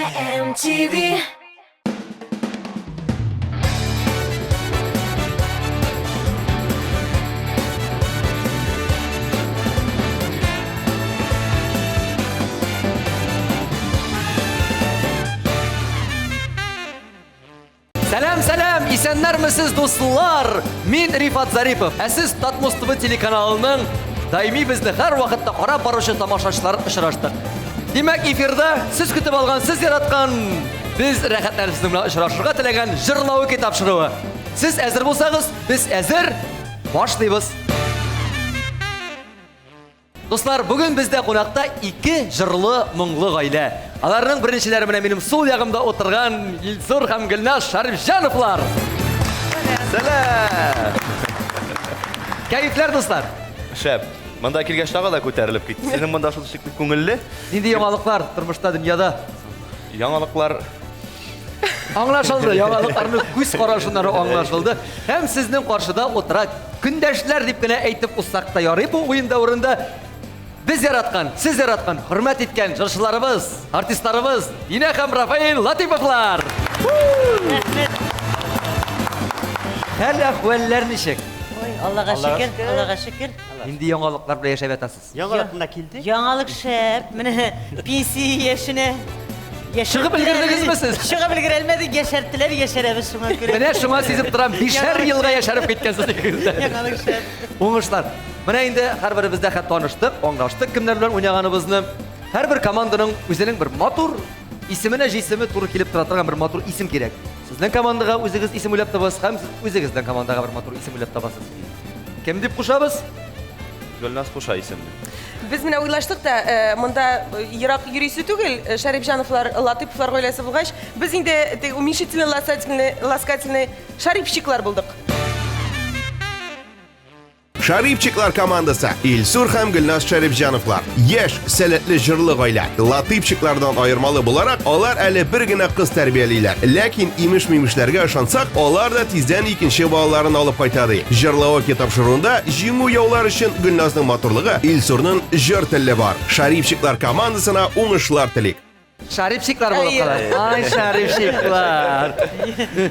MTV. Сәлем, исәннәрмесез дуслар? Мин Рифат Зарипов. Сез Татмус ТВ телеканалының даими безне һәр вакытта карап баручы тамашачылар очраштык. Димәк, эфирда сез көтеп алган, сез яраткан, без рәхәтләребез белән очрашырга теләгән җырлау тапшыруы. Сез әзер булсагыз, без әзер башлыйбыз. Дуслар, бүген бездә кунакта 2 җырлы моңлы гаилә. Аларның беренчеләре менә минем сул ягымда отырган Илсур һәм Гөлназ Шарифҗановлар. Сәлам! Кәефләр, дуслар. Шәп, монда килгәч тагы да күтәрелеп китте. Сезнең монда шул шикелле күңелле? Нинди яңалыклар тормышта, дөньяда? Яңалыклар Аңлашылды, яңалыкларны күз карашыннары аңлашылды. Һәм сезнең каршыда утыра көндәшләр дип кенә әйтеп узсак та ярый бу уен дәврендә. Biz яраткан, сез яраткан, хөрмәт иткән җырчыларыбыз, артистларыбыз Динә һәм Рафаил Латиповлар. Хәл әхвәлләр ничек? Ой, Аллага шөкер, Аллага шөкер. Инде яңалыклар белән яшәп ятасыз. Яңалыкна килде. Яңалык шәп, менә пенсия яшенә. Чыгып өлгердегезме сез? Чыгып өлгерелмәдек, яшәрттеләр, яшәрәбез шуңа күрә. Менә шуңа сизеп торам, 5 елга яшәреп киткәнсез икегез. Яңалык шәп. Уңышлар. Менә инде һәрберебездә хәт таныштык, аңлаштык кемнәр белән уйнаганыбызны. Һәрбер команданың үзенең бер матур исеменә җисеме туры килеп тора торган бер матур исем кирәк. Сезнең командага үзегез исем уйлап табасыз, һәм сез үзегезнең командага бер матур исем уйлап табасыз. Кем дип кушабыз? Гөлназ Куша исемле. Biz менә уйлаштык та, монда ерак йөрисе түгел, Шарипҗановлар, Латыповлар гаиләсе булгач, без инде уменьшительный, ласкательный Шарипчиклар булдык. Шарипчиклар командасы Илсур һәм Гөлназ Шарипҗановлар. Яшь, сәләтле җырлы гаилә. Латыпчиклардан аермалы буларак, алар әле бер генә кыз тәрбиялиләр. Ләкин имеш-мимешләргә ышансак, алар да тиздән икенче балаларын алып кайтады. Җырлау тапшыруында җиңү яулар өчен Гөлназның матурлыгы, Илсурның җыр теле бар. Шарипчиклар командасына уңышлар телик. Шарипчиклар булып кала. Ай, Шарипчиклар.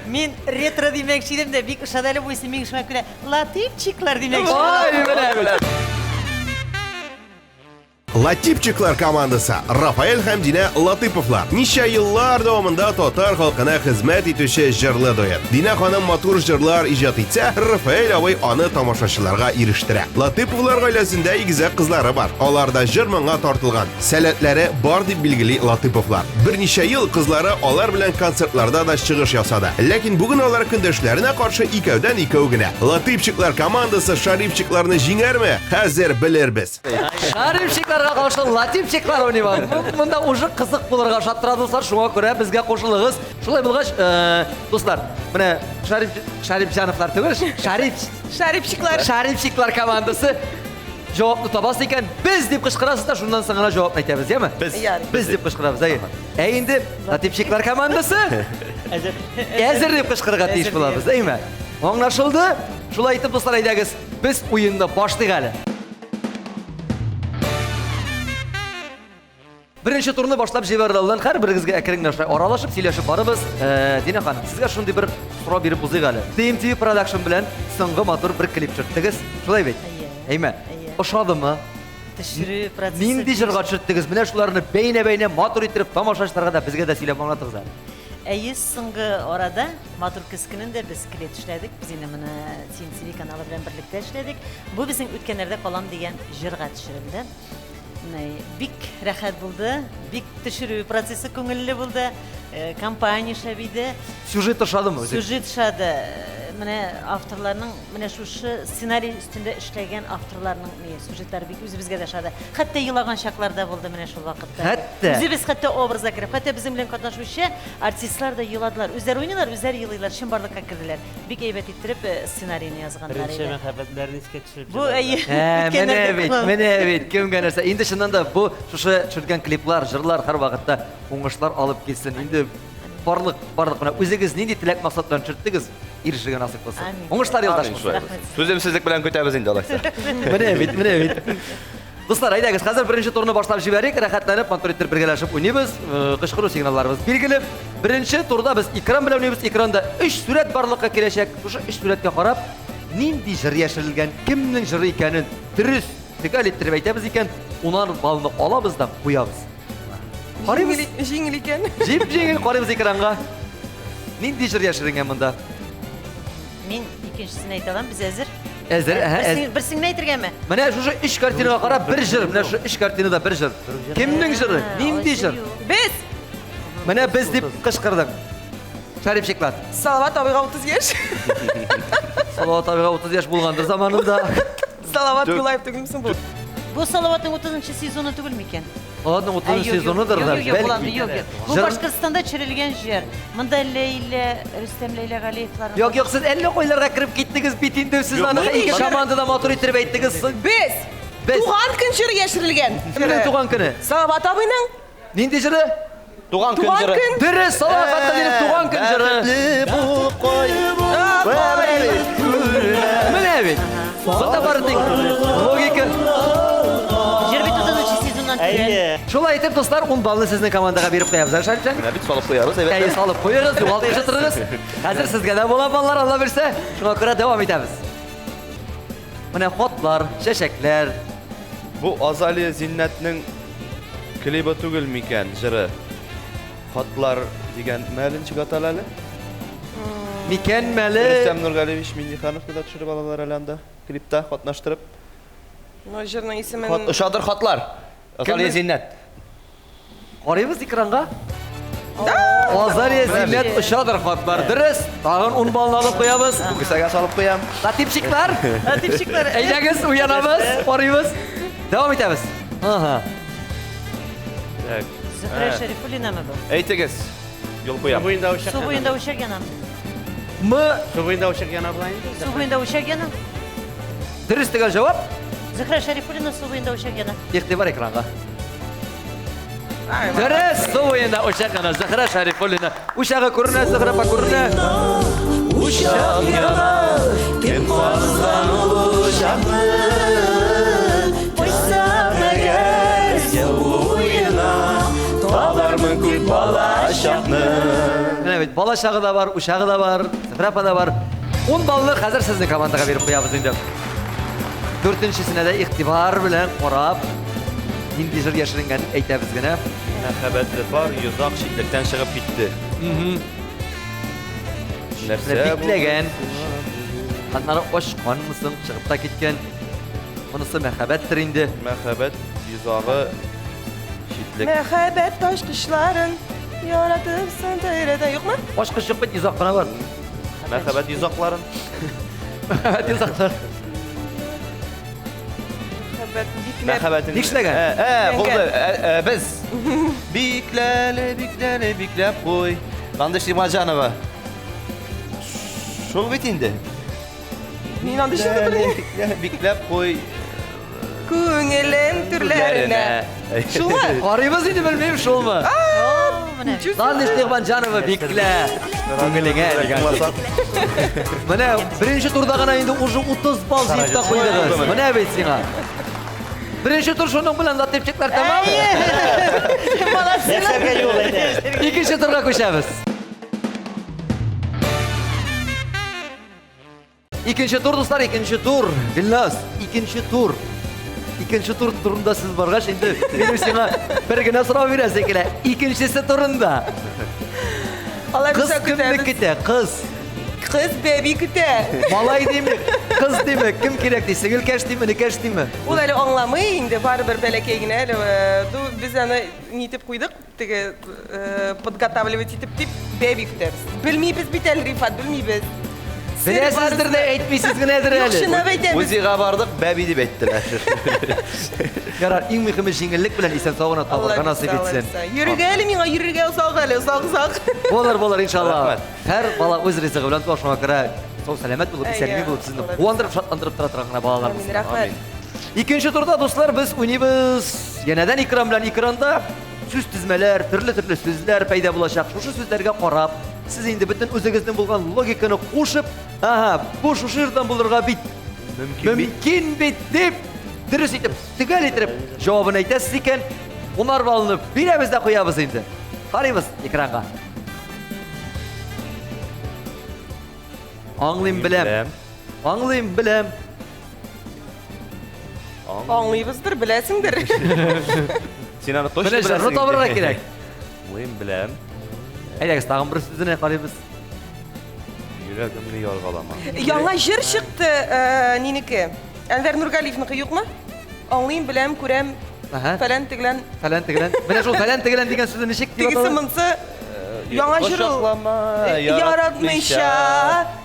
Мин ретро димәкче идем дә, бик ошады бу исем миңа шуңа күрә. Латыпчиклар димәкче. Ай, менә. Латипчиклар командасы Рафаэль һәм Динә Латыповлар. Ничә еллар дәвамында татар халкына хезмәт итүче җырлы дуэт. Динә ханым матур җырлар иҗат итсә, Рафаэль абый аны тамашачыларга ирештерә. Латыповлар гаиләсендә игезәк кызлары бар. Аларда җыр моңа тартылган. Сәләтләре бар дип билгели Латыповлар. Берничә ел кызлары алар белән концертларда да чыгыш ясады. Ләкин бүген алар көндәшләренә каршы икәүдән икәү генә. Латыпчиклар командасы Шарипчикларны җиңәрме? Хәзер белербез. Шарипчикларга каршы Латипчиклар уйнаган. Монда уже кызык булырга шаттыра дуслар, шуңа күрә безгә кушылыгыз. Шулай булгач, дуслар, менә Шарипҗановлар түгел, Шарипчиклар командасы җавапны табасы икән, без дип кычкырасыз да, шуннан соң гына җавап әйтәбез, яме? Без дип кычкырабыз, инде Латипчиклар командасы әзер дип кычкырырга тиеш булабыз, әйме? Аңлашылды? Шулай итеп, дуслар, әйдәгез, без уенда башлыйк әле. Беренче турны башлап җибәрделәр. Һәрберегезгә әкрен-генә аралашып, сөйләшеп барыбыз. Динә ханым, сезгә шундый бер сорау биреп узыйк әле. TMTV Production белән соңгы матур бер клип төшердегез. Шулай бит? Әйме? Ошадымы? Төшерү процессы. Нинди җырга төшердегез? Менә шуларны бәйнә-бәйнә матур итеп тамашачыларга да, безгә дә сөйләп аңлатыгыз әле. Әйе, соңгы арада матур көз көнендә без клип эшләдек. Без инде моны TMTV каналы белән берлектә эшләдек. Бу безнең үткәннәрдә калам дигән җырга төшерелде. Бик рәхәт булды, бик төшерү процессы күңелле булды, компания шәп иде. Сюжет ошадымы? Сюжет шады. Менә авторларның, менә шушы сценарий өстендә эшләгән авторларның сюжетлары бик үзебезгә дә шады. Хәтта елаган чакларда булды менә шул вакытта. Хәтта. Үзебез хәтта образга кереп, хәтта безнең белән катнашучы артистлар да еладылар. Үзләр уйныйлар, үзләр елыйлар, чынбарлыкка керделәр. Бик әйбәт иттереп сценарийны язганнар иде. Беренче мәхәббәтләрне искә төшереп. Бу әйе. Менә бит, кемгә нәрсә? Инде чыннан да бу шушы төшергән клиплар, җырлар һәр вакытта уңышлар алып килсен. Инде барлык менә үзегез нинди теләк максат белән төшердегез? Ирешергә насыйп булсын. Уңышлар елдаш булсын. Түземсезлек белән көтәбез инде алайса. Менә бит. Dostlar, haydagız, hozir birinchi turni boshlab jibarik, rəxətlanib, motoritter birgalashib o'ynaymiz, qışqıruv signallarimiz belgilib. Birinchi turda biz ekran bilan o'ynaymiz. Ekranda 3 surat borliqqa kelajak. O'sha 3 suratga qarab, nindi jir yashirilgan, kimning jiri ekanini durust fikr ettirib aytamiz ekan, ular balni olabizdan qo'yamiz. Qaraymiz. Жеңіл екен. Jip-jengil qaraymiz ekranga. Nindi jir yashirilgan bunda? Men ikkinchisini ayta olaman, biz hozir. Hozir, Birsini aytirganman. Mana shu 3 kartinaga qarab bir jir, mana shu 3 kartinada bir jir. Kimning jiri? Nindi jir? Biz Mana biz deb qishqirdim. Sharif Sheklat. Salavat abiga 30 yaş. Salavat abiga 30 yaş bo'lgandir zamonida. Salavat Gulayev tugulmuşsun bu. Bu Salavat'ın 30. sezonu tugul miken? Onun 30 sezonudur da. Yok. Bu Başkırstan'da çirilgen yer. Mında Leyla, Rüstem Leyla Galiyevlar. Yok, siz 50 qo'ylarga kirib ketdingiz, bitindim siz ana ikki komandada motor itirib aytdingiz. Biz. Biz. Tuğan gün jiri yaşirilgan. Kimning tug'an kuni? Salavat abinin. Nindi jiri? Tug'an kun Tuğan jiri. gün. Biri Salavatda kelib tug'an kun jiri. Bu qo'y. Mana evet. Bunda barding. Logika. 29. sezondan tugul. Şolay aytib do'stlar, 10 balni sizning komandaga berib qo'yamiz, Sharifjon. Mana biz solib qo'yamiz, evet. Kayı solib qo'yamiz, yo'qolib turamiz. Hozir sizga da bo'la ballar Alloh bersa, shunga ko'ra davom etamiz. Mana xotlar, shashaklar. Bu Azali Zinnatning klibi tugilmikan jiri. Xotlar degan malinchi atalali. Mükemmeli. Rüstem Nurgaliyevich Minnihanovni da tushirib balalar alanda klipda qatnashtirib. No jirining ismini. O'shadir xotlar. Azali Zinnat. Qaraymiz ekranga. Azariya Zinnat o'shadir xotlar. Durust. Tag'in 10 balni olib qo'yamiz. Bu kisaga solib qo'yam. Latipchiklar. Tipşikler. Aydagiz, uyanamiz, qaraymiz. Davom etamiz. Aha. Zühre Şerifulina mı bu? Aytigiz. Yo'l qo'yam. Su boyunda uşak yanam. Mı? Su boyunda uşak yanam. Durust degan javob. Zühre Şerifulina su boyunda uşak yanam. E'tibor ekranga. Durust, suv o'yinda o'shaqana Zahra Sharifullina. O'shaga ko'rina, Zahra pa ko'rina. O'shaq yana, kim qolsan o'shaqni. Qo'ysam agar o'yina, toparman ko'p bola shaqni. Mana bu bola shag'i da bor, o'shag'i da bor, Zahra pa da bor. 10 balni hozir sizning komandaga berib qo'yamiz endi. 4-sine de iqtibor bilan qarab, nindi jir yashiringanini aytamizgina. Muhabbatli bor, yuzoq shiddatdan chiqib ketdi. Narsa Bitlagan. Qanday oshqonmisin, chiqib ta ketgan. Bunisi muhabbatdir endi. Muhabbat yuzog'i shidlik. Muhabbet taş kışların yaratırsın dairede yok mu? Oshqish yo'q, bitta izohxona bor. Muhabbat yuzoqlarin. Muhabbat izohlar. Muhabbet dikler. Muhabbatini Dikslagan. Bo'ldi. Biz biklab qo'y. Qandish Imajanova. Şol bit endi. Neyin anlaşıldı bile? Biklab qo'y. Ko'ngilin türlerine. Şu mu? Qaraymiz endi, bilmayman shulmi. Qandish Imajanova bikla. Ko'ngliga degan. Mana birinchi turdagina endi уже 30 ball yetib qo'ydingiz. Mana aytsinga. Birinchi tur shuning bilan latipchiklar tamom. Ikkinchi turga ko'chamiz. İkinci tur dostlar, ikinci tur. Dilnaz, ikinci tur. İkinci tur turunda siz bargaç endi benim sana birgina so'rab berasiz ekan. İkincisi turunda. Allah Kız bize kimni kütemiz. kete? Kız. Kız bebi küte. Malay demek, kız demek. Kim gerek değil? Singil kaç değil mi? Ne kaç değil mi? Ул әле аңламый инде барыбер бәләкәй генә әле без аны нитеп куйдык теге подготавливать итеп дип бәби көтәбез. Белмибез бит әле Рифат, белмибез. Bilesizdir de etmişsiz nedir Юк, öyle? шунап әйтәбез. O'ziga bardiq, babi deb aytdilar. Yarar, en mühimi jingillik bilan isen sağına tabarga nasip etsin. Yürüge әле миңа yürüge усак әле, усак. Bolar inşallah. Rahmat. Her bala öz rizqi bilan to'shmoq kerak. Sog' salomat bo'lib, islami bo'lib sizni quvondirib, shadlantirib turadigan balalarimiz. Rahmat. İkinci turda dostlar biz oynaymiz. Yeniden ekran bilan ekranda söz tizmeler, türlü sözler payda bulacak. Şu sözlerge qarab, siz endi bütün o'zingizdan bo'lgan logikani qo'shib, bu shu yerdan bo'lirga bit. Mümkün bit deb dürüst itip, tügel itirip cevabını aytasız iken, onlar balını birimiz de koyabız indi. Qaraymiz ekranға. Anlayayım bilem. Anlayayım bilem. Anlayıbızdır, bilesindir. Sen onu toşlu Bile bilesin. jırlı tabırına kerak. Mühim bilem. Aydakiz tağın bir sözüne qaraymiz. Yüreğimni yorgalama. Яңа жыр çıktı niniki. Enver Nurgaliyev'niki yok mu? Anlayayım, bilem, kurem, Aha. falan tiglen. Falan tiglen. Bile şu falan tiglen diyen sözü nişik diye Tigisi mınsı yaңа жыр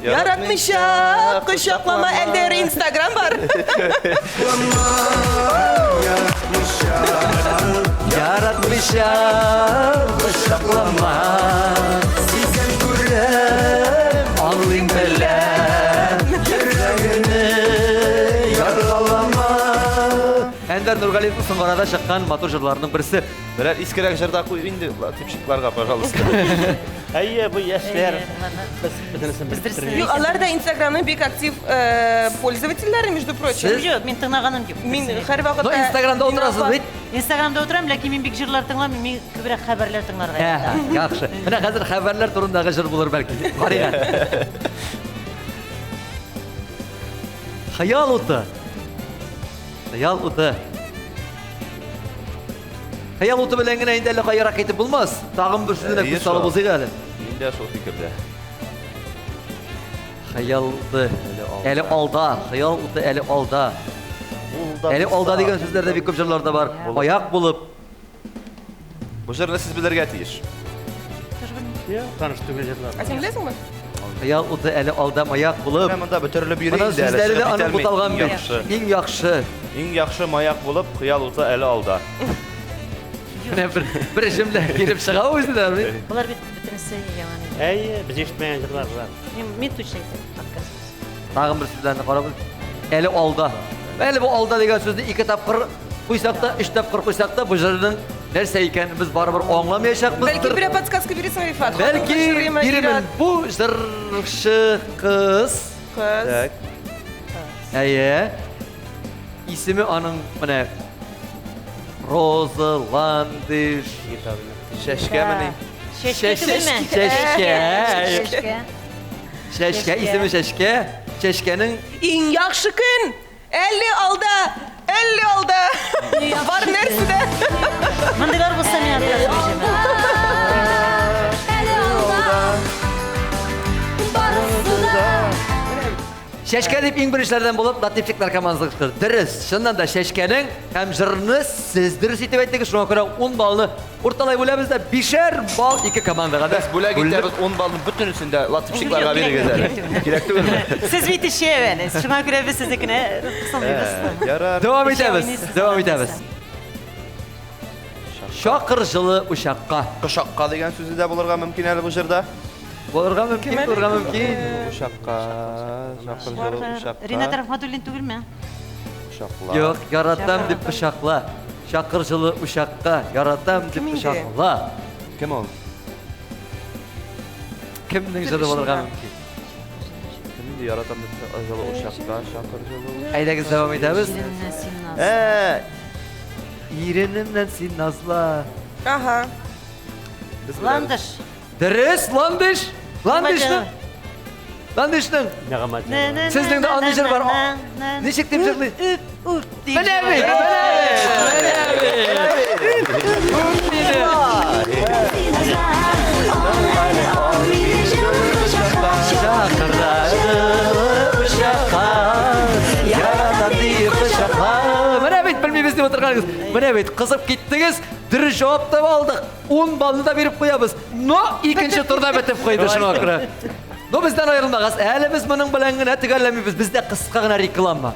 yaratmışa, kuşaklama, elde Instagram var. Yaratmışa, kuşaklama. Sizin kurem, anlayın bilem. Yüreğini yaralama. Ender Nurgaliyev'in sonrada çıkan motor jırlarının birisi. Birer iskerek jırda koy indi. Tipşiklarga пожалуйста. Әйе, бұл яшьләр Yok, onlar da Instagram'ın büyük aktif pользовательleri, между прочим. Siz- Yok, men tыңлағаным жоқ. Min her vakit No Instagram'da oturasınız bit. Instagram'da oturam, lakin men бик жырлар тыңламайм, мен көбірек хәбәрләр тыңларга яратам. Yaxşı. Менә хәзер хәбәрләр турындагы җыр булыр бәлки. Карыйга. Хыял уты. Хыял уты. Хыял уты белән генә инде әле кайрак итеп булмас. Тагын бер сүзенә күз салып булсак әле. Мин дә шул фикердә. Хыял уты. Әле алда. Хыял уты әле алда. Әле алда дигән сүзләрдә бик күп җырларда бар. Аяк булып. Bu jırını siz bilirge tiyiş. таныш түгел җырлар. А sen bilesin mi? Хыял уты әле алда аяк булып. Hemen de bütürlü bir Менә indi. сүзләре дә аның буталган бит. Yaxşı. Иң яхшы. İng yaxşı mayak bulup kıyal uta eli alda. Менә бер җөмлә килеп чыга үзенә. Булар бит бөтенесе яман иде. Әйе, без ишетмәгән җырлар бар. Мен точно әйтәм, подкаст. Тагын бер сүзләрне карабыз. Әле алда. Әле бу алда дигән сүзне 2 тапкыр куйсак та, 3 тапкыр куйсак та бу җырның нәрсә икән без барыбер аңламаячакбыз. Belki bir подсказка verirsin Rifat. Belki birimin bu җырчы кыз. Kız. Tak. Әйе. Исеме аның менә Роза Ландиш. Şeşke mi? Шәшкә түгелме? Шәшкә. Шәшкә исеме Шәшкә. Шәшкәнең En yaxşı gün. 50 alda. 50 alda. Var nerede? Мындыйлар булса мен атасым җыма. Шәшкә дип иң беренчеләрдән булып Латифликлар командасы кышкырды. Дөрес, чыннан да Шәшкәнең һәм җырны сез дөрес итеп әйттегез. Шуңа күрә 10 балны урталай бүләбез дә 5 бал ике командага да. Bula gitti biz 10 balın bütün üstünde latifşiklarga biri gezer. Gerek değil mi? Siz бит ишәвәлез. Шуңа күрә без сезнекенә кысылмыйбыз. Yarar. Devam edemiz. Devam edemiz. Şakır жылы uşakka. Kuşakka degen sözü de bulurga mümkün eli bu jırda. Bulurga mümkün, bulurga mümkün. Uşakka, şakır jılı uşakka. Ринат Рахматуллин түгелме? Uşaklar. Yok, yaratam dip uşakla. Şakır жылы uşakka, yaratam dip Kimin de? uşakla. Kim o? Kimning jılı bulurga mümkün? Kimin de yaratan bir jılı uşakka, şakır jılı. Aydagiz devam edemiz. Иринә Синназ. İrenimden sin nazla. Aha. Ландыш. Dürüst, landiş. Landişnin. Landişnin. Нәгамәт. Sizin de anlayışır var. Nişik dip jırlı. Menevi. Bilmeyimiz diye oturganız. Mene bit, kızıp gittiniz. Dürüst cevap da aldık. 10 balını da verip koyabız. No, ikinci turda bitip koydu şuna göre. No, bizden ayrılmağız. Әлі biz bunun bilengine tügellemeyimiz. Bizde kısqa gına reklamma.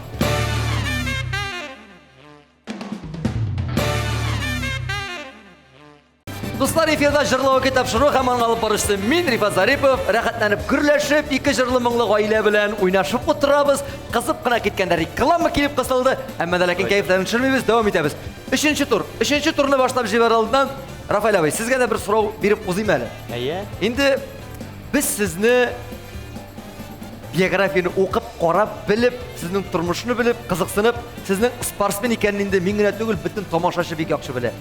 Dostlar, efirda jırlı vakit tapşırı hemen alıp barıştı. Min Rifat Zaripov, rəxətlənib, gürləşib, 2 jırlı mыңlıq aile bilen oynaşıp oturabız. Kızıp kına ketkende reklamma kelip kısıldı. Ama da lakin keyiflerini çürmeyimiz, devam edemiz. 3-nче tur. 3-nче turunu başlap jiber aldığından Rafael abi, sizge de bir soru verip uzayım әлі. Әйе. Şimdi biz sizni биографияны оқып, қарап, біліп, сіздің тұрмышыны біліп, қызықсынып, сіздің спортсмен екенінде мен генә түгел, бүтін тамашашы бик яхшы біле.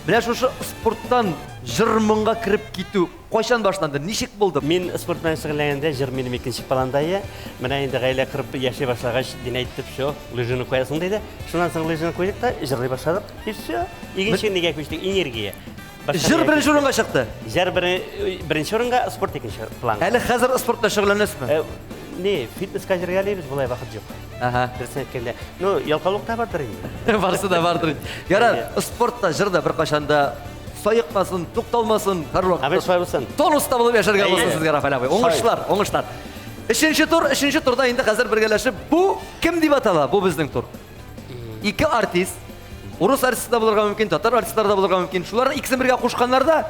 Менә шушы спорттан жырмынға кіріп кету қойшан башланды, ничек болды? Мен спорт белән шөгыльләнгәндә җыр минем икенче пландайы. Менә инде гаилә корып яши башлагач, дин әйтеп, "Шо, лыжаны куясың" диде. Шуннан соң лыжаны куйдык та җырлый башладык. И всё. Икенче нигә күчтек? Энергия. Жыр бірінші орынға шықты. Җыр беренче орынга, спорт икенче планга. Әлі қазір спортта шөгыльләнәсезме? Не, фитнеска җиргәләйбез, булай вакыт юк. Аха. Берсен әйткәндә, ну, ялкаулыкта бардыр инде. Барысы да бардыр. Ярар, спортта, жырда бір қашанда сайықмасын, тукталмасын, һәр Абай вакытта шулай булсын. тонуста булып яшәргә Әйе. булсын сезгә, Рафаэль абый. Уңышлар, уңышлар. Өченче турда инде хәзер бергәләшеп, бу кем дип атала? Бу безнең тур. Ике артист, урыс артисты да булырга мөмкин, татар артистлары да булырга мөмкин. Шуларны икесен бергә кушканнарда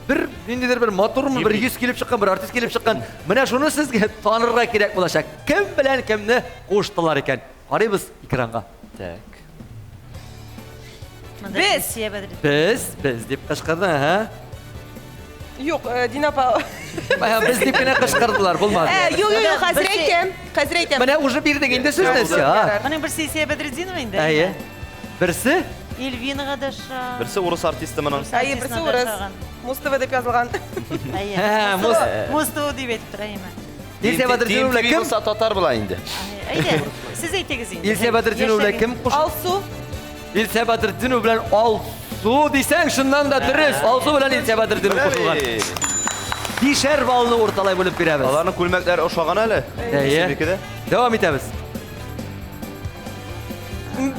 бер ниндидер бер матурмы, бер йөз килеп чыккан, бер артист килеп чыккан. Менә шуны сезгә танырга кирәк булачак. Кем белән кемне куштылар икән? Карыйбыз экранга. Так. Biz дип кычкырды, ха? Юк, Динапа. Biz дип кенә кычкырдылар, булмады. Юк, хәзер әйтәм. Менә уже бирдек инде сүзне, ха? Моның берсе Исия Бәдретдинова инде. Әйе. Берсе? Эльвинаға да ша. Берсе урыс артисты менен. Әйе, берсе урыс. Мустава деп язылган. Әйе. Мустава дип әйтеп тора име. Илсия Бәдретдинова белән кем? Булса татар була инде. Әйе. Сез әйтегез инде. Илсия Бәдретдинова белән кем куш? Алсу. Илсия Бәдретдинова белән Алсу дисәң, шуннан да дөрес. Алсу белән Илсия Бәдретдинова кушылган. Бишәр балны урталай бүлеп бирәбез. Аларның күлмәкләре ошаган әле. Әйе. Дәвам итәбез.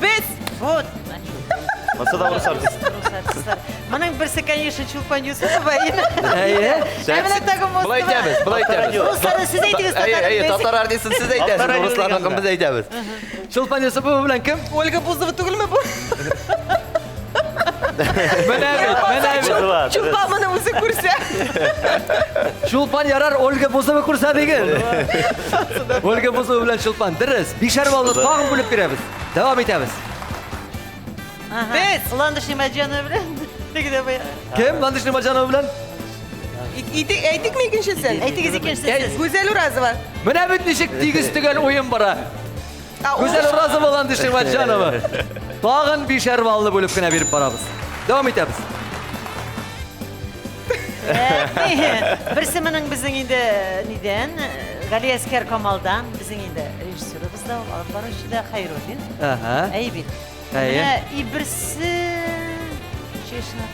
Без. Вот. Монсы да урыс артист. Моның берсе, конечно, Чулпан Юсупова име. Әйе. Булай әйтәбез, булай әйтәбез. Руслар, сез әйтегез, Татар артистын сез әйтәсез, урысларның без әйтәбез. Чулпан Юсупова белән кем? Ольга Бузова түгелме бу? Менә Чулпан моны үзе күрсә. Чулпан ярар, Ольга Бузова күрсә диген. Ольга Бузова белән Чулпан дөрес. Бишәр балны тагын бүлеп бирәбез. Дәвам итәбез. Без. Ландыш Имаджанова белән. Тегедә бая. Кем? Ландыш Нимаджанова белән? Әйтик ми икенчесен? Әйтегез икенчесе. Гүзәл Уразова. Менә бит ничек тигез төгәл уен бара. Гүзәл Уразова Ландыш Нимаджанова. Тагын бишәр балны бүлеп кенә биреп барабыз. Дәвам итәбез. Берсе моның безнең инде нидән? Гали Әскәр Камалдан, безнең инде режиссерыбыз да, алып баручы да Хайруллин. Аха. Әйе бит. Әйе. И берсе Чешна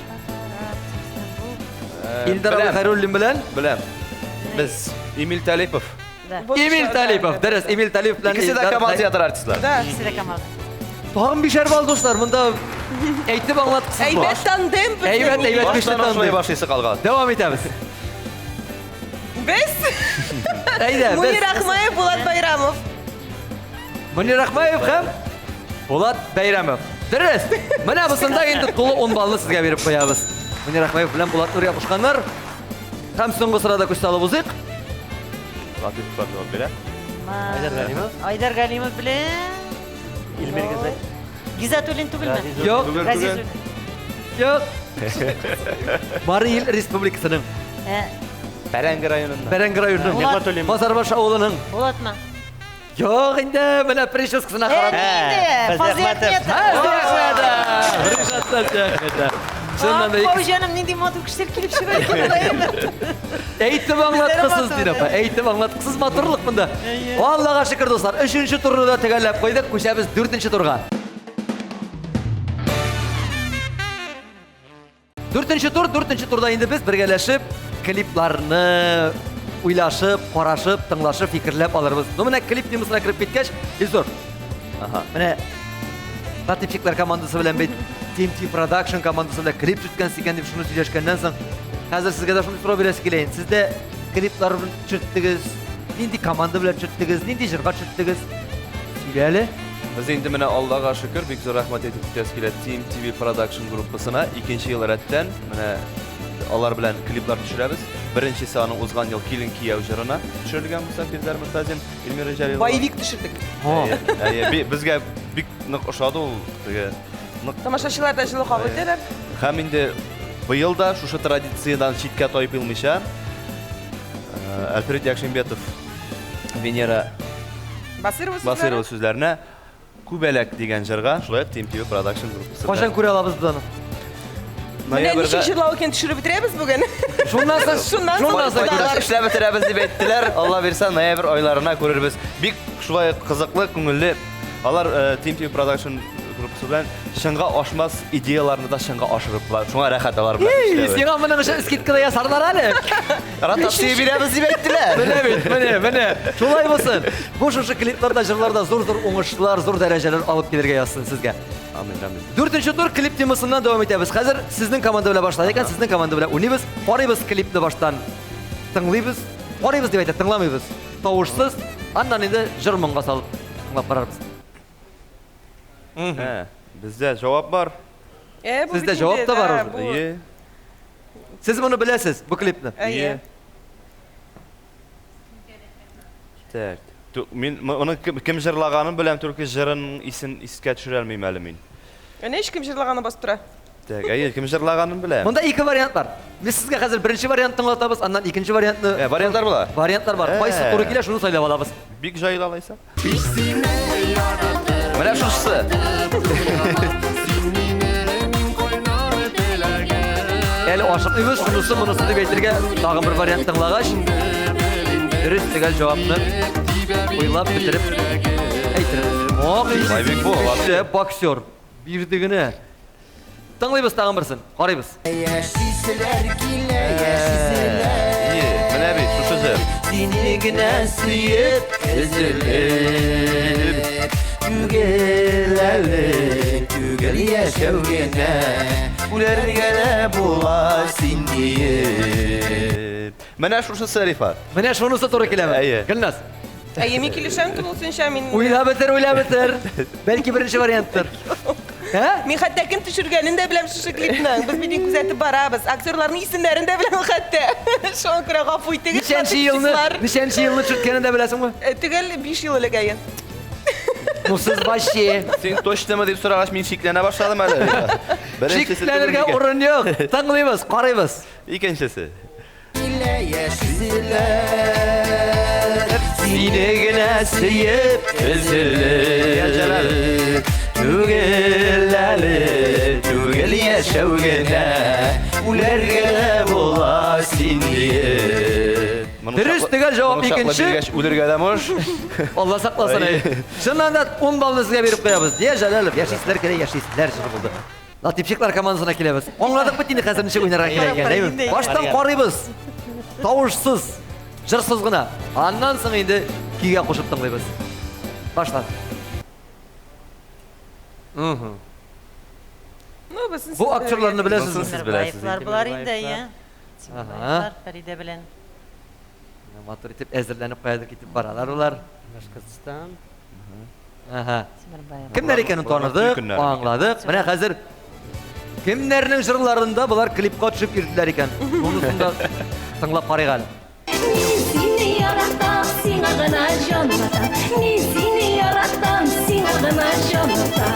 Илдар Хайруллин белән Беләм. Без Эмиль Талипов. Эмиль Талипов. Дөрес, Эмиль Талипов белән Икесе дә Камал театр артистлары. Да. Сире Камал. Тагын бишәр бал достар, монда әйтеп аңлаткысыз бу. Әйбәт тандем. Әйбәт Баштан көчле ашмай тандем. башлыйсы калган. Дәвам итәбез. Без. Әйдә, Мунир Ахмаев, Булат Байрамов. Мунир Ахмаев һәм Булат Бәйрәмов. Дөрес. Менә бусында инде тулы 10 балны сезгә биреп куябыз. Мунир Ахмаев белән Булат Нурия кушканнар. Һәм соңгы сырада күз салып узыйк. Латиф Фатыймов бирә. Айдар Галимов белән Илмир Гызай. Гизатуллин түгелме? Юк, Газизуллин. юк. Бары ил республикасының Бәрәңге районында. Бәрәңге районының Нигъмәтуллин. Базарбаш авылының. Булатмы? Юк, инде менә прическасына карап. Фазил Әхмәтов. Шуннан да Ой, җаным, нинди матур кешеләр килеп чыга икән. әйтеп аңлаткысыз Динапа. Әйтеп аңлаткысыз матурлык монда. Аллага шөкер дуслар. 3нче турны да төгәлләп куйдык. Күчәбез 4нче турга. 4нче турда инде без бергәләшеп клипларны уйлашып, карашып, тыңлашып, фикерләп алырбыз. Ну менә клип темасына кирип киткәч, Илзор. Аха. Менә Латифчиклар командасы белән бит TMT Production командасы белән клип төшкән икән дип шуны сөйләшкәннән соң, хәзер сезгә дә шуны сорау бирәсе килә. Сездә клиплар белән төштегез, нинди команда белән төштегез, нинди җырга төштегез? Сөйлә әле. Biz endi менә Аллага шөкер, бик зур рәхмәт әйтеп китәбез килә Team TV Production группасына 2нче ел рәттән менә алар белән клиплар төшерәбез. Беренчесе аның узган ел Килен Кияү җырына төшерелгән булса, Филдар Муртазин, Эльмира Җәлилова. Боевик төшердек. Әйе, безгә бик нык ошады ул. Тамашачылар да җылы кабул итәләр. Һәм инде быел да шушы традициядан читкә тайпылмыйча Альфред Якшембетов Venera Basirova Basirova sözlerine Kubelek degan jırga, şulay Team TV Production grubu. Qachon ko'ra olamiz buni? Mana necha jırlav ekan tushirib bitiramiz bugun. Shundan so'ng Shundan so'ng Foydalar işlep bitiremiz deb ettiler. Allah versen noyabr oylarına görürüz. Bik şulay kızıklı, көңіллі. Алар Team TV Production grubu bilan şınğa aşmaz ideyalarını da şınğa aşırıplar. Şuna rəxət alар bilan işləbir. Сиңа моның өчен скидкада ясарлар әле. Ротация беребез дип әйттеләр. Менә бит, менә. Шулай булсын. Бу шушы клипларда, җырларда зур-зур уңышлар, зур дәрәҗәләр алып килергә язсын сезгә. Амин, амин. 4-нче тур клип темасыннан дәвам итәбез. Хәзер сезнең команда белән башлады икән, сезнең команда белән уйныйбыз. Карыйбыз клипны баштан. Тыңлыйбыз. Карыйбыз дип әйтә, тыңламыйбыз. Тавышсыз, аннан инде җыр моңга салып тыңлап карарбыз. Bizdə cavab var. Sizdə cavab da var orada. İyi. Siz bunu biləsiz, bu klipni. İyi. Tak. Min onu kim jırlağanın biləm türkü jırın isin iskə düşürəlməyim əli min. Ne iş kim jırlağana basıp tura? Tak, iyi kim jırlağanın biləm. Bunda iki variant var. Biz sizə hozir birinchi variantni tinglatamiz, andan ikinci variantni. Variantlar bular. Variantlar var. Qaysi to'g'ri kelsa shuni saylab olamiz. Big jayla alaysan. Mana şusu. Eli aşıqlıyız, şunusu bunusu deb aytirga tag'in bir variant tinglag'ach. Dürüst degan javobni o'ylab bitirib aytiramiz. Baybek bu, İşte boksyor. Birdigini. Tinglaymiz tag'in birsin. Qaraymiz. İyi. Mana bir şusu jır. Dinigine sıyıp üzülüp Tügel yaşavgene Ulergene bulasın diye Mana şusu sarifat. Mana şunusu to'g'ri keladi. Ayy. Gilnas. Yemin kilişen tutulsun şamin. O'ylab bitir. Belki birinchi variantdir. Ha? Men hatta kim tushirganini de bilem şu klipni. Biz bir kuzatib boramiz. Aktyorlarning ismlarini de bilem hatta. Şuna ko'ra g'afuytiga. Nishanchi yilni tushirganini de bilasizmi? Tugel 5 yıl o'lagayin. Musiz başı. Sen to'shdimi deb so'ragach men shiklana boshladim hali. Shiklanirga o'rin yo'q. Tinglaymiz, qaraymiz. Ikkinchisi. Sinegine sıyıp üzülüp Tügel yaşavgene Ulergene bulasın diye Dürüst degan cevap ikinci. O'lirgadamosh. Allah saqlasin ey. Shundan da 10 balni sizga berib qo'yamiz. Deya Jalolov, yashaysizlar kerak, yashaysizlar jir bo'ldi. Latifchiklar komandasiga kelamiz. O'ngladik bitini hozir necha o'ynar kerak ekan, deymi? Boshdan qaraymiz. Tovushsiz, jirsizgina. Andan so'ng endi kiyga qo'shib tinglaymiz. Boshlan. Bu aktyorlarni bilasizmi? Siz bilasiz. Bayıflar bular indi ya. Bayıflar Faride bilen. Motor etib ezirlanib qo'yadi, ketib boralar ular. Boshqirdiston. Aha. Timur Bayıf. Kimlar ekanini tanıdık, anladık. Mana hozir kimlarning jırlarında bular klipga tushib yurdilar ekan. Bunisini da tinglab qarayıq hali. Seni yaratan sina gana jonatan Seni yaratan sina gana jonatan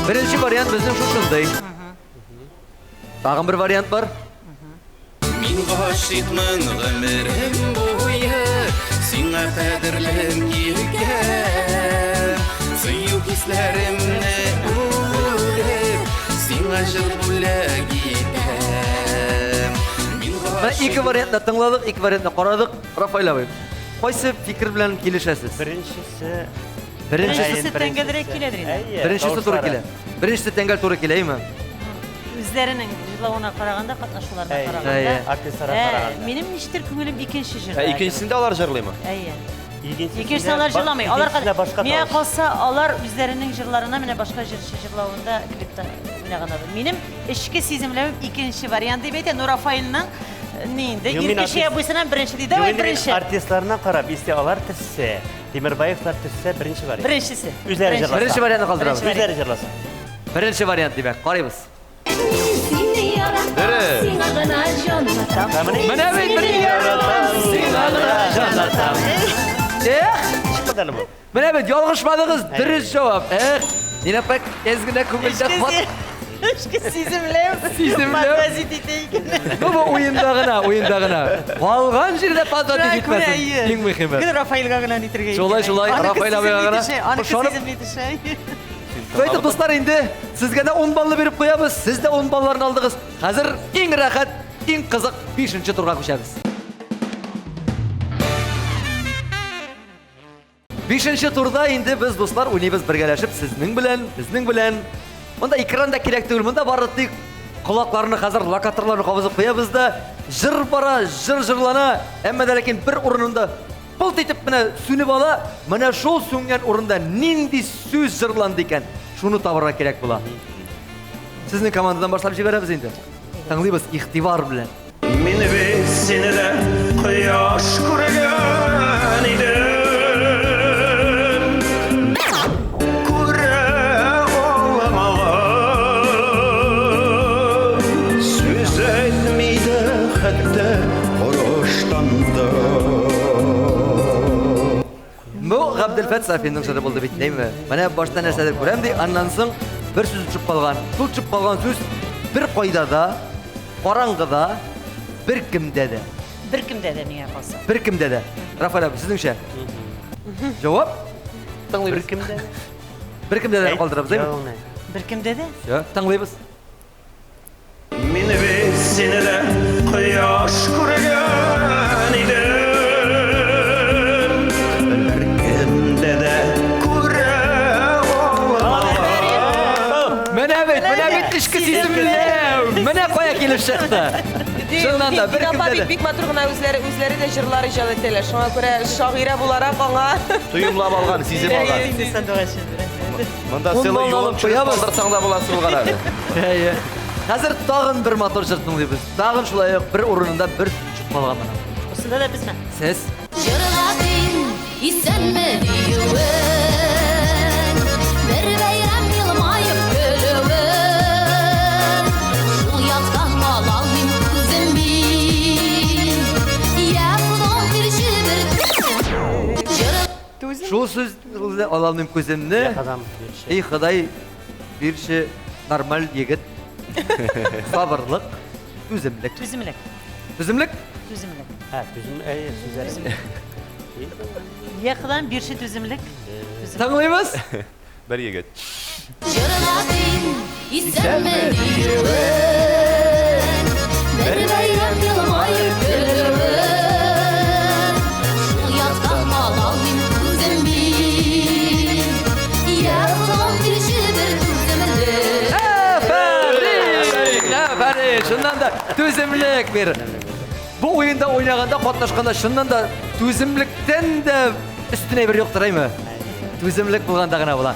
Birinchi variant bizning shu shunday. Tag'in bir variant bor. Min g'oshiqman ömrüm bo'yi Senga qadrlim yetgan Suyuq hislarimni urib Senga jir bo'lagidim Ben iki variantni tingladik, iki variantni qaradik. Rafael abi. Qaysi fikr bilan kelishasiz? Birincisi tengeldirek keledir indi. Birinchisi to'g'ri keladi. Birinchisi tengal to'g'ri keladimi? Üzlerinin jırlavuna qaraganda, qatnaşularına Ayy. qaraganda. Artistlara qaraganda. Benim niştir ko'nglim ikinci jırda. İkincisinde alar jırlayma. Ayy. İkincisinde alar jırlamay. Alar Mine kalsa alar üzlerinin jırlarına mine başka jırlavunda klipte oynaganadır. Benim eşki sizimlemim ikinci variant deyip ayta Nura Fayın'ın neyinde? İlk şeye buysanam birinci deydi ama birinci. Artistlarına qarab, alar tirse, Demirbayevlar tirse birinci variant. Birincisi. Üzeri jırlasın. Birinchi variantni qoldiramiz. Üzeri jırlasın. Birinchi variant demak, qaraymiz. Seni yaratan sina gana jonatan Mana birinchi yaratan sina gana jonatan Çıkmadı mı? Mana bu yolg'ishmadingiz, dürüst javob. Yine pek ezgina ko'ngilda Сезімлеу. Сезімлеу. Фантазия етейік. Ну bu oyundagına. Қалған жерде фантазия жетмесін. Ең мөһиме. Күн Рафаэлға ғана нетірге. Шулай, Рафаэль абайға ғана. Анықы Ошонып- сезімлейді шай. Сөйтіп достар енді сізге де 10 баллы беріп қоямыз. Сіз де 10 балларын алдыңыз. Қазір ең рахат, ең қызық 5-ші турға көшеміз. 5-ші турда енді біз достар ойнаймыз біргелешіп сіздің білен. Мұнда экранда керек түгіл, мұнда бары тек құлақларыны қазір локаторларны қабызып қоябыз да жыр бара, жырлана, әмма да лекен бір орнында бұл тетіп міне сөніп ала, міне шол сөнген орында нендей сөз жырланды екен, шуны табырға керек бұла. Сіздің командадан башлап жібереміз енді. Таңлайбыз ихтивар білен. Meni ve seni de kıyaş kurgan idim. Kure olamağa söz etmeydi hatta horuştan da. Bu Abdelfat Safi'nin sözü oldu bit değil mi? Bana baştan нәрселер көрем де, аннан соң бір сөз ұшып қалған. Бұл ұшып қалған сөз бір қойдада, қараңғыда, бір кімде де. Bir kimde de niye kalsa. Bir kimde de. Rafael abi sizin Cevap? Bir kimde? Bir kimde de kaldırırız değil mi? Bir kimde de? Ya, tanıyabiliriz. Meni ve seni de kıyaş kurgan idim. Kimde de kure olamağa. Menabet işkı sizimle. Mene koya gelip çıktı. Şundan da bir kimde de. Bik maturğuna özleri de jırlar icad ettiler. Şuna göre şahire bularak ona. Tuyumlап алған, сезім алған. Sen de uğraşın. Мында село юлып шығып қалдырсаң да боласы болған әлі. Қазір тағын бір мотор жыртың дейбіз. Тағын шулай бір орнында бір жұт қалған мына. Osunda da biz mi? Сіз? Жырғақин исәнме дейуін Бір бәйрәм елмайып күлуін Шул яқтан алалмын күзіммен Яқұдың бірші бір Шул сөз аламын көзімні. Adam bir şey. Ey Құдай, бірші нормаль егіт, сабырлық, түзімлік. Tüzümlük. Түзімлік? Tüzümlük. Ha, bizim sözlerim. Yakılan bir şey tüzümlük. Таңлаймыз? Бір егет. Жырғақин исәнме дейуін Бір бәйрәм елмайып күлуін Шул яқтан алалмын күзіммен Яқұдың бірші бір түзімлік Әфәрин! Шыннан да түзімлік бер. Бұл ойында ойнағанда, қатнашқанда шыннан да түзімліктен де үстіне бір жоқ тұрай ма? Түзімлік болғанда ғана бола.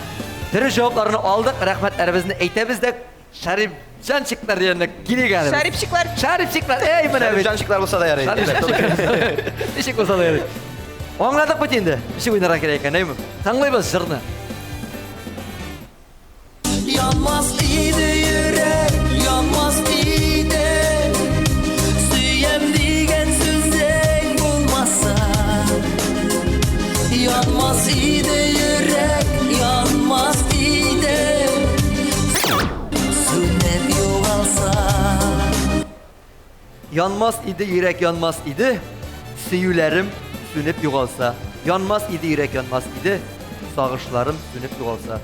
Түрі жауапларını алдық, рахмет әрімізді әйтеміз де Шарипжаншықтар дегенде керек әліміз. Şaripçikler. Шарипчиклар, ей міне бет. Жаншықтар болса да ярайды. Нешек болса да ярайды. Оңладық бөт енді. Нешек ойнарға керек екен, ей ме? Таңлайбыз жырны. Yanmaz idi yürek, yanmaz idi Süyem diyen sözden olmasa Yanmaz idi yürek, yanmaz idi Sünnet yol alsa Yanmaz idi, yürek yanmaz idi. Süyülerim sünüp yoğalsa. Yanmaz idi, yürek yanmaz idi. Sağışlarım sünüp yoğalsa.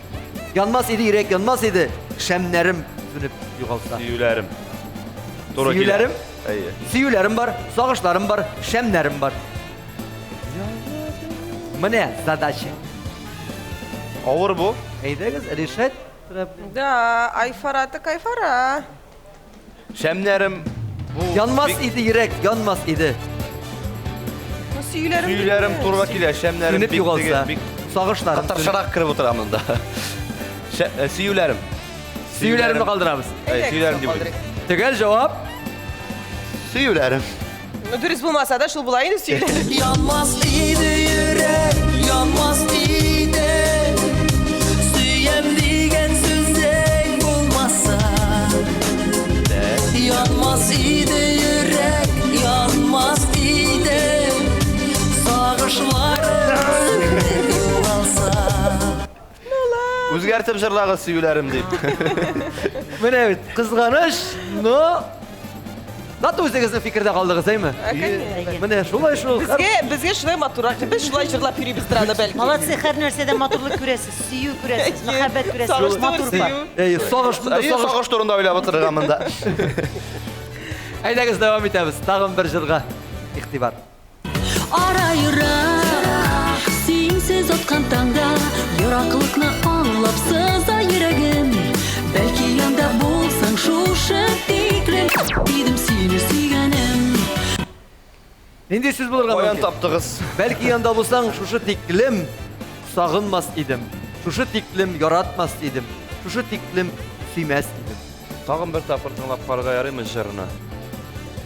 Yanmaz idi, yürek yanmaz idi. Şemlerim sünüp yoğalsa. Süyülərim. Süyülerim? Ey. Süyülerim var, sağışlarım var, şemlerim var. Mene zadача. Ağır bu. Eydegiz, решать. Da, ayfara da kayfara. Şemlərim. Bu Yanmaz idi, yürek yanmaz idi. Süyülerim. Süyülərim turba kilə, şemlərim Sünüp yoğalsa. Sağışlarım sünüp. Qatarşaraq kirib oturamında. Süyülərim. Süyülerimi kaldıramız. Süyülərim deyib. Tügel cevap. Süyülərim. Dürüst bulmasa da şul bulayın süyülerim. Yanmaz idi yürek, yanmaz idi Süyem diyen sözden olmasa Yanmaz idi yürek, yanmaz idi Sağışlarım sünnet yol alsa Үзгәртеп җырлагыз сөюләрем дип. Менә бит кызганыш, но Наты үзегезнең фикердә калдыгыз, әйме? Менә шулай шул. Безгә шулай матурак, без шулай җырлап йөрибез тораны бәлки. Молодцы, һәр нәрсәдә матурлык күрәсез, сөю күрәсез, мәхәббәт күрәсез, матур бар. Сагыш, Сагыш турында уйлап отырган монда. Әйдәгез дәвам итәбез. Тагын бер җырга игътибар. Ара-юра Синсез отқан таңда Юраклыкны аңлап сыза йөрәгем Бәлки янда булсаң шушы тиклем Идем сине сөйгәнем Нинди сүз булырга Каян мөмкин? таптыгыз? Бәлки янда булсаң шушы тиклем сагынмас идем. Шушы тиклем яратмас идем. Шушы тиклем сөймәс идем. Тагын бер тапкыр тыңлап карарга ярыймы җырны?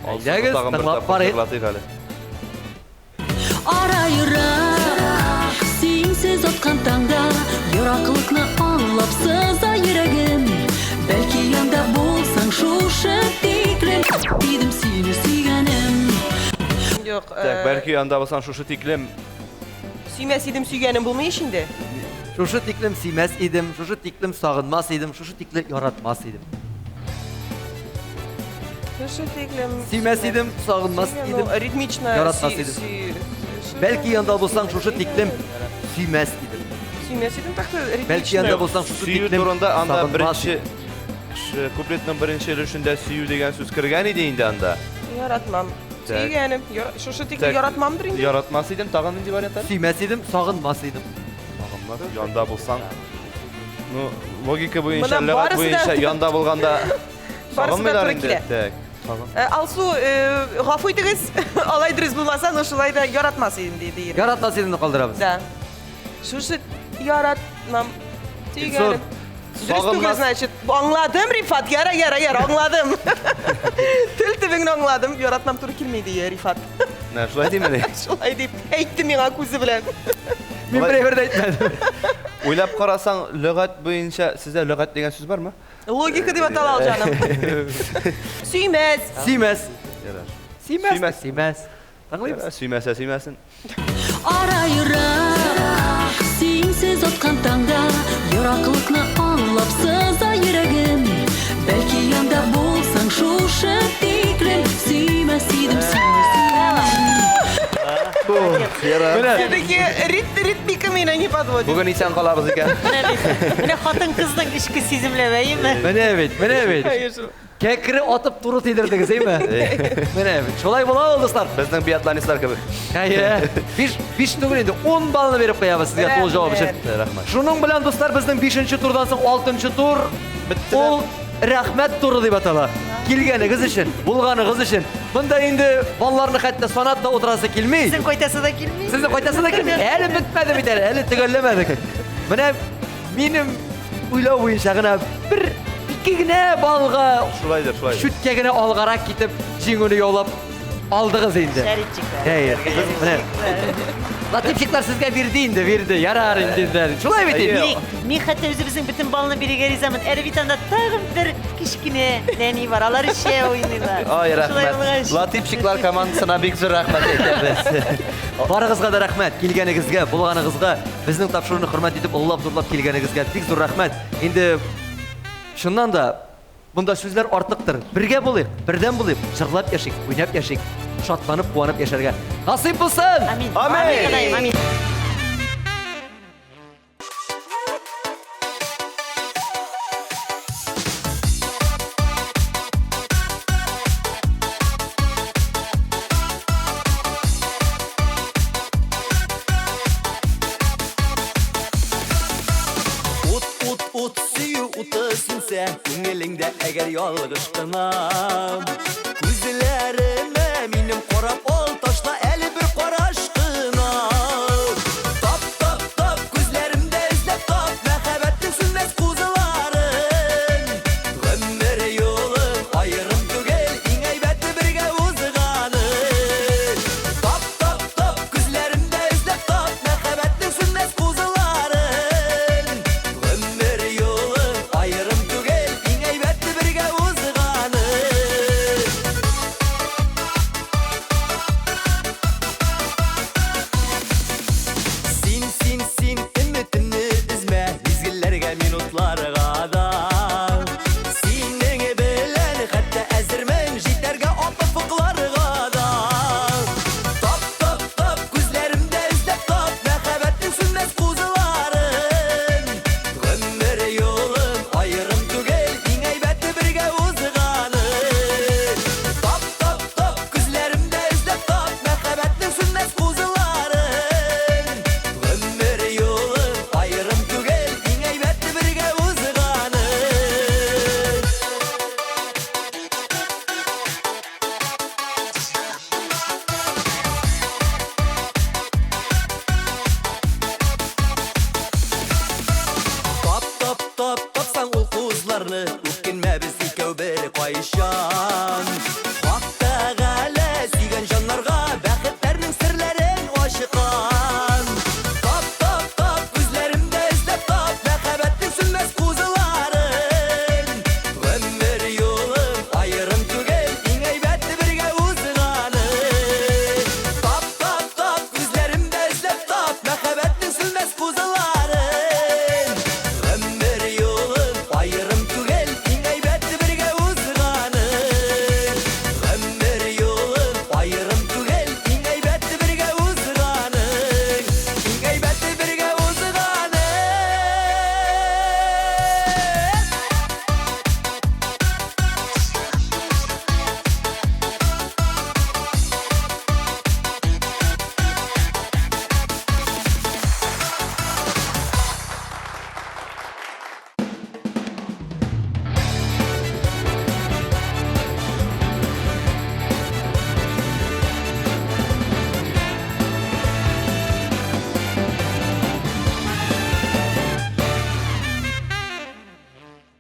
Әйдәгез, тыңлап карыйк. Ара-юра Синсез отқан таңда Юраклыкны аңлап сыза йөрәгем Бәлки янда булсаң шушы тиклем Идем сине сөйгәнем Юк, Бәлки анда булсаң шушы тиклем сөймәс идем сөйгәнем булмый инде. Шушы тиклем сөймәс идем, шушы тиклем сагынмас идем, шушы тиклем яратмас идем. Шушы тиклем Сөймәс идем, сагынмас идем. Ритмично Яратмас идем. Бәлки янда булсаң шушы тиклем сөймәс идем. Сөймәс идем так ритмично. Бәлки янда булсаң шушы сөю тиклем турында анда сагынмас беренче куплетның беренче өлешендә сөю дигән сүз кергән иде инде анда. Яратмам. Сөйгәнем. Шушы тиклем яратмамдыр инде. Яратмас идем, тагын нинди вариантлар? Сөймәс идем, сагынмас идем. Янда булсаң. Ну, логика буенча, Менә лөгать барысы да- буенча янда булганда Барысы да сагынмыйлар туры инде. килә. Так. Алсу, гафу итегез. Алай дөрес булмаса, но шулай да яратмас идем диде. Яратмас идемне калдырабыз. Да. Шушы яратмам. Сөйгәнем. Дөрес түгел, значит. Аңладым, Рифат. Яра, аңладым. Тел төбеңне аңладым. Яратмам туры килмәде, Рифат. Нә, шулай димени? Шулай дип әйтте миңа күзе белән. Мин берәр әйтмәдем. Уйлап карасаң, лөгать буенча сездә лөгать дигән сүз бармы? Логика дип атала җаным. Сөймәс. Сөймәс. Ярар. Сөймәс. Сөймәс. Аңлыйбыз? Сөймәсә сөймәсен. Ара-юра Синсез отқан таңда Юраклыкны аңлап сыза йөрәгем Бәлки янда булсаң шушы тиклем Сөймәс идем сине Ритмика меня не подводит. Бүген исән калабыз икән. Менә хатын-кызның ішкі сезімләвәйме? Менә бит. Кәкре атып туры тидердегез, әйме? Менә бит. Шулай була ул, дуслар. Безнең биатлонистлар кебек. Әйе. 5 түгел инде 10 баллны берип куябыз сезгә тул җавап өчен. Рәхмәт. Шуның белән, дуслар, безнең 5нче турдан соң 6нчы тур ул рәхмәт туры дип атала. Килгәнегез өчен, булганыгыз өчен. Монда инде балаларны хәтта санатта утырасы килми. Сен кайтасы да килми? Сезне кайтасы да килми. Әле бетмәде бит әле, әле төгәлләмәдек. Менә минем уйлау буенча гына бер ике генә балга Шулайдыр. шүткә генә алгарак китеп җиңүне яулап алдыгыз инде. Шәритчикләр. Әйе. Менә Латипчиклар сезгә бирде, ярар инде. Шулай бит инде. Мин хәтта үзебезнең бөтен балны бирергә ризамын. Әле бит анда тагын бер кичкенә нәни бар. Алар эше уйныйлар. Ай, Шулай рәхмәт. булгач. Латипчиклар командасына бик зур рәхмәт әйтәбез. Барыгызга да рәхмәт. Килгәнегезгә, булганыгызга, безнең тапшыруны хөрмәт итеп, уллап-зурлап килгәнегезгә бик зур рәхмәт. Инде шуннан да бунда сүзләр артыктыр. Бергә булыйк, бердәм булыйк, җырлап яшик, уйнап яшик, шатланып, куанып яшәргә. Насыйп булсын. Амин. Амин. Амин. Амин. Ut suyu utasınsa Күңелеңдә әгәр ялгыш кына Күзләремә минем карап ал ташла әле бер караш кына Тап күзләремдә эзләп тап мәхәббәтнең сүнмәс кузыларын Гомер юлым аерым түгел иң әйбәте бергә узганы Тап күзләремдә эзләп тап мәхәббәтнең сүнмәс кузыларын Гомер юлым аерым түгел иң әйбәте бергә узганы minutlarga da Sening bilen hatta azirmen jiterge otofuqlarga da Top top top gözlerimde izlep top Mehabetin sünmez kuzuların Ömür yolum ayrım tügel En aybetli birge uzganı Top top top gözlerimde izlep top Mehabetin sünmez kuzuların Ömür yolum ayrım tügel En aybetli birge uzganı Top top top top san ul kuzlarını Öpkinme biz ikev bir kayışa